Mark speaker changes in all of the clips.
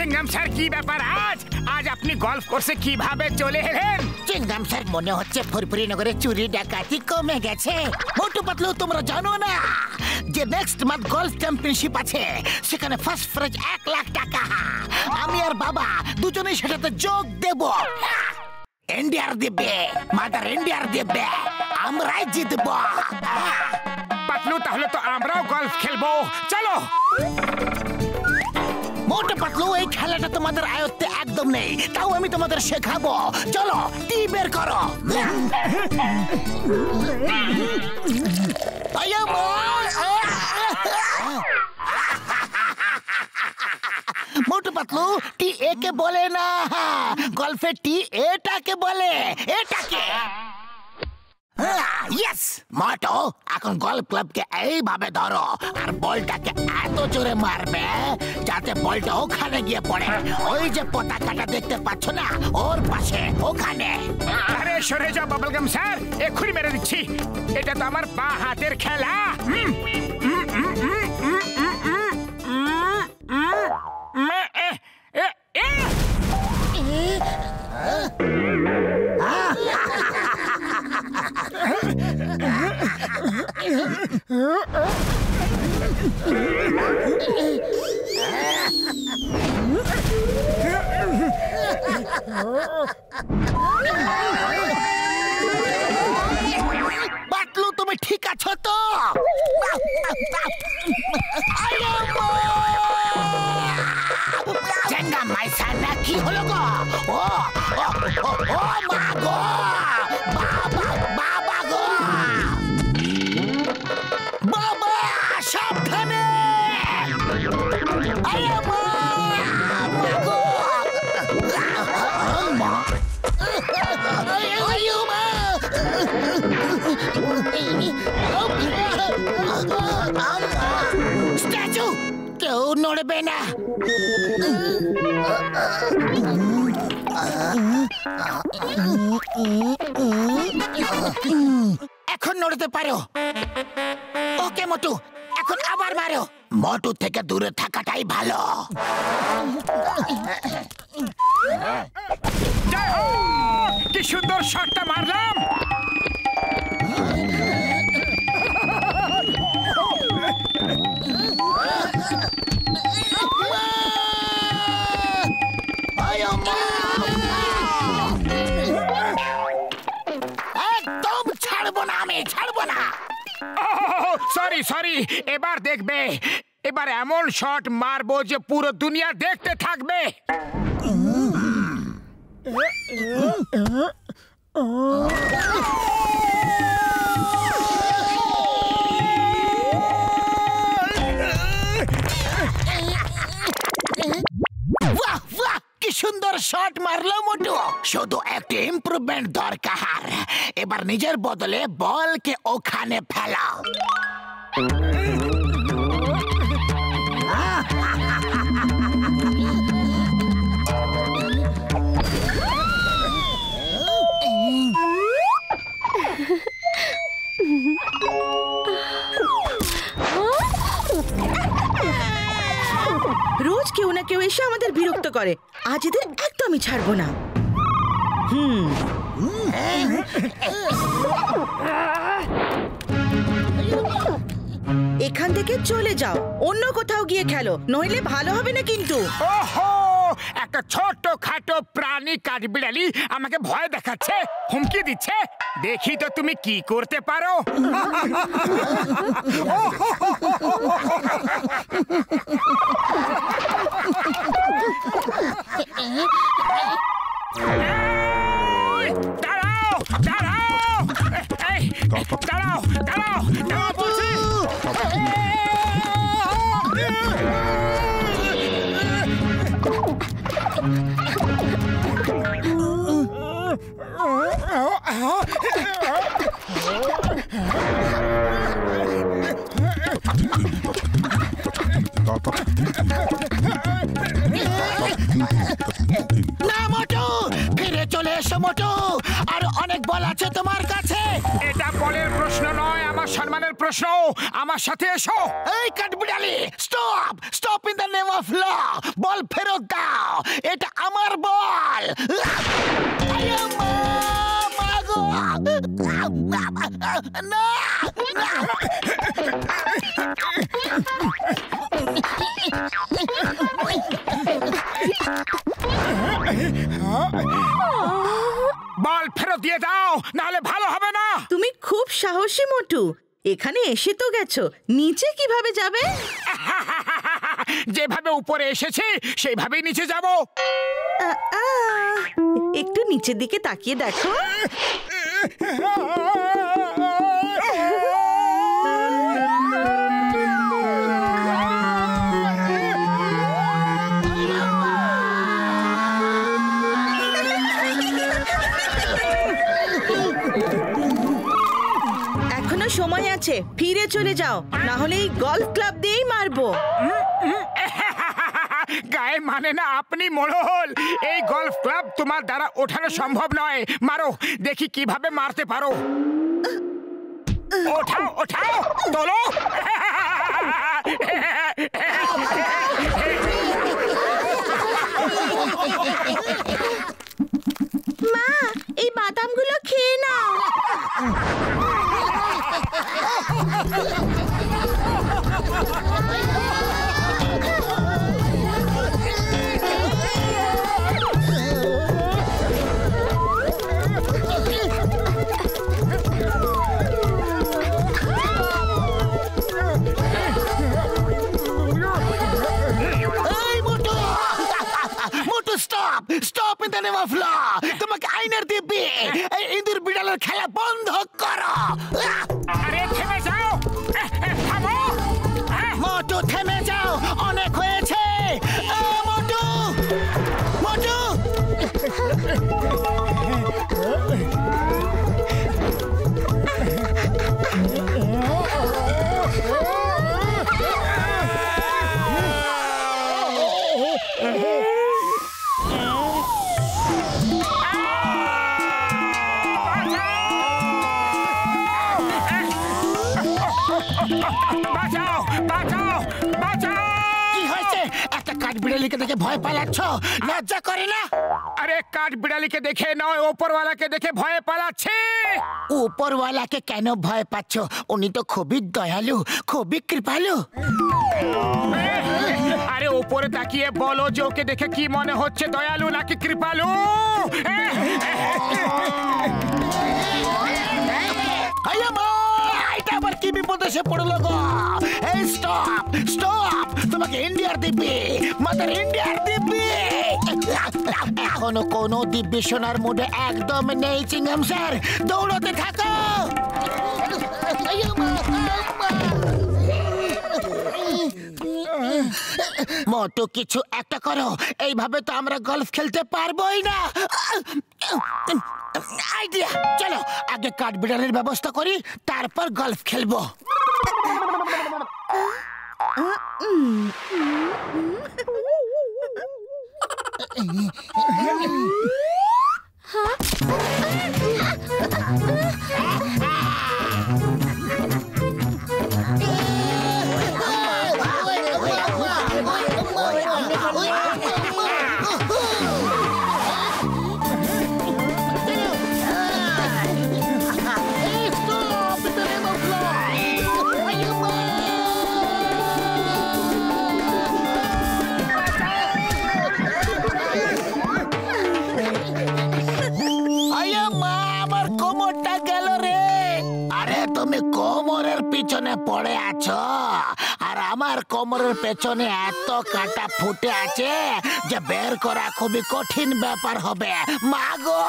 Speaker 1: চিংগাম sir কি ব্যাপার আজ আপনি গলফ কোর্সে কিভাবে চলে এলেন?
Speaker 2: চিংগাম স্যার মনে হচ্ছে ফুরফুরি নগরে চুরি ডাকাতি কমে গেছে। মোটু পাতলু তোমরা জানো না যে নেক্সট মান্থ গলফ চ্যাম্পিয়নশিপ আছে, সেখানে ফার্স্ট প্রাইজ 1 লাখ টাকা। আমি আর বাবা দুজনেই সেটাতে যোগ দেব। ইন্ডিয়ার দিবে, মাদার ইন্ডিয়ার দিবে, আমরাই জিতব।
Speaker 1: পাতলু তাহলে তো আমরাও গলফ খেলবো, চলো।
Speaker 2: মোটু পাতলু এই খেলাটা তোমাদের আয়ত্তে একদম নেই, তাও আমি তোমাদের শেখাবো। চলো টি বের করো। মোটু পাতলু টি এ কে বলে না, গল্ফে টি এটাকে বলে। এটাকে ইয়েস মোটু, এখন গলফ ক্লাবকে এইভাবে ধরো আর বলটাকে এত জোরে মারবে যাতে বলটা ওখানে গিয়ে পড়ে। ওই যে পতাকাটা দেখতে পাচ্ছ না, ওর পাশে ওখানে।
Speaker 1: আরে সরে যাও বাবলগাম স্যার, এক্ষুনি মেরে দিচ্ছি। এটা তো আমার বাঁ হাতের খেলা।
Speaker 2: পাতলু তুমি ঠিক আছো তো? চিংগাম মাইসা না কি হলো গো? ও মা গো, বাবা গো, বাবা সাবধানে। আরে মা গো, মা স্ট্যাচু কেউ নড়বে না। এখন নড়তে পারো। ওকে মোটু, এখন আবার মারো। মোটু থেকে দূরে থাকাটাই ভালো।
Speaker 1: কি সুন্দর শটটা মারলাম।
Speaker 2: একদম ছাড়বো না, আমি ছাড়বো না।
Speaker 1: সরি, এবার দেখবে, এবার এমন শট মারবো যে পুরো দুনিয়া দেখতে থাকবে।
Speaker 2: বাহ বাহ, কি সুন্দর শট মারলো মোটু। শুধু একটা ইমপ্রুভমেন্ট দরকার। এবার নিজের বদলে বলকে ওখানে ফেলাও।
Speaker 3: রোজ কেউ না কেউ এসে আমাদের বিরক্ত করে, আজ এদের একদমই ছাড়বো না। এখান থেকে চলে যাও, অন্য কোথাও গিয়ে খেলো, নইলে ভালো হবে না কিন্তু।
Speaker 1: ওহো, একটা ছোট খাটো প্রাণী কাঠবিড়ালি আমাকে ভয় দেখাচ্ছে, হুমকি দিচ্ছে। দেখি তো তুমি কি করতে পারো। দাঁড়াও দাঁড়াও, দাঁড়াও দাঁড়াও দাঁড়াও বলছি।
Speaker 2: না মোটু, ফিরে চলে এসো মোটু, আর অনেক বল আছে তোমার কাছে।
Speaker 1: এটা বলের প্রশ্ন নয়, আমার সম্মানের প্রশ্ন, আমার সাথে এসো।
Speaker 2: এই কাঠবিড়ালি, stop stop in the name of law. Ball ফেরত দাও, এটা আমার বল। না,
Speaker 1: বল ফেরত দিয়ে দাও, নাহলে ভালো হবে না।
Speaker 3: তুমি খুব সাহসী মোটু, এখানে এসে তো গেছো, নিচে কিভাবে যাবে?
Speaker 1: যেভাবে উপরে এসেছি সেইভাবেই নিচে যাব।
Speaker 3: একটু নিচের দিকে তাকিয়ে দেখো। এখনো সময় আছে, ফিরে চলে যাও, না হলে এই গলফ ক্লাব দিয়েই মারবো।
Speaker 1: গায়ে মানে না আপনি মোড়ল, এই গলফ ক্লাব তোমার দ্বারা ওঠানো সম্ভব নয়। মারো, দেখি কিভাবে মারতে পারো। ওঠাও ওঠাও, তোলো।
Speaker 3: মা, এই বাদামগুলো খেয়ে নাও।
Speaker 2: Stop stop in the name of law. তোমাকে আইনের দিব্যি, এই ইঁদুর বিড়ালের খেলা বন্ধ করো।
Speaker 1: আরে থেমে যাও, থামো।
Speaker 2: মোটু থেমে যাও, অনেক হয়েছে। মোটু মোটু,
Speaker 1: বাঁচাও বাঁচাও বাঁচাও।
Speaker 2: কি হয়েছে? একটা কাঠবিড়ালিকে দেখে ভয় পালাচ্ছ, লজ্জা করে না?
Speaker 1: আরে কাঠ বিড়ালিকে দেখে নয়, ওপরওয়ালাকে দেখে ভয়ে পালাচ্ছে।
Speaker 2: উপরওয়ালাকে কেন ভয় পাচ্ছ? উনি তো খুবই দয়ালু, খুবই কৃপালু।
Speaker 1: আরে উপরে তাকিয়ে বলো যে ওকে দেখে কি মনে হচ্ছে, দয়ালু নাকি কৃপালু?
Speaker 2: এটা আবার কি বিপদ এসে পড়লো গো? এই স্টপ স্টপ, তোমাকে ইন্ডিয়ার দিব্যি, মাদার ইন্ডিয়ার দিব্যি। এখনো কোনো দিব্যি শোনার মুডে একদম নেই চিংগাম স্যার, দৌড়তে থাকো। মোটু কিছু একটা করো, এইভাবে তো আমরা গলফ খেলতে পারবোই না। আইডিয়া, চলো আগে কাঠবিড়ালির ব্যবস্থা করি, তারপর গলফ খেলবো। কোমরের পিছনে পড়ে আছো, আর আমার কোমরের পেছনে এত কাটা ফুটে আছে যে বের করা খুবই কঠিন ব্যাপার হবে। মাগো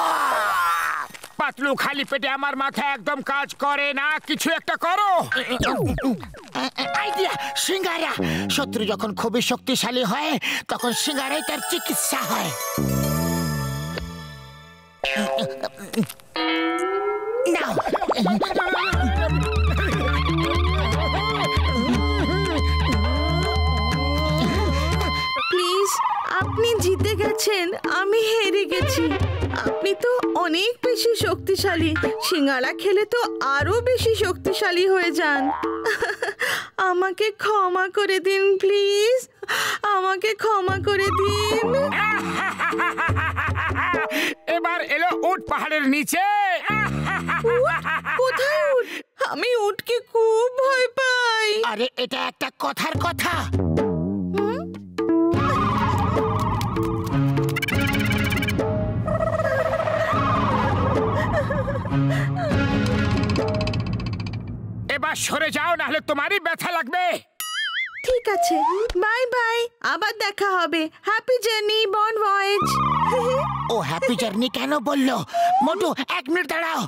Speaker 1: পাতলু, খালি পেটে আমার মাথা একদম কাজ করে না, কিছু একটা করো।
Speaker 2: আইডিয়া, সিঙ্গারা। শত্রু যখন খুবই শক্তিশালী হয় তখন সিঙ্গারাই তার চিকিৎসা হয়। নাও।
Speaker 3: প্লিজ, আপনি জিতে গেছেন, আমি হেরে গেছি। আপনি তো অনেক বেশি শক্তিশালী, সিঙ্গারা খেলে তো আরো বেশি শক্তিশালী হয়ে যান। আমাকে ক্ষমা করে দিন প্লিজ, আমাকে ক্ষমা করে দিন।
Speaker 1: এবার এলো উট পাহাড়ের নিচে।
Speaker 3: কোথায় উট? আমি উটকে খুব ভয় পাই।
Speaker 2: আরে এটা একটা কথার কথা।
Speaker 1: এবার সরে যাও, নাহলে তোমারই ব্যথা লাগবে।
Speaker 3: ঠিক আছে, বাই বাই, আবার দেখা হবে। হ্যাপি জার্নি, বন ভয়েজ।
Speaker 2: ও হ্যাপি জার্নি কেন বললো? মোটু 1 মিনিট দাঁড়াও।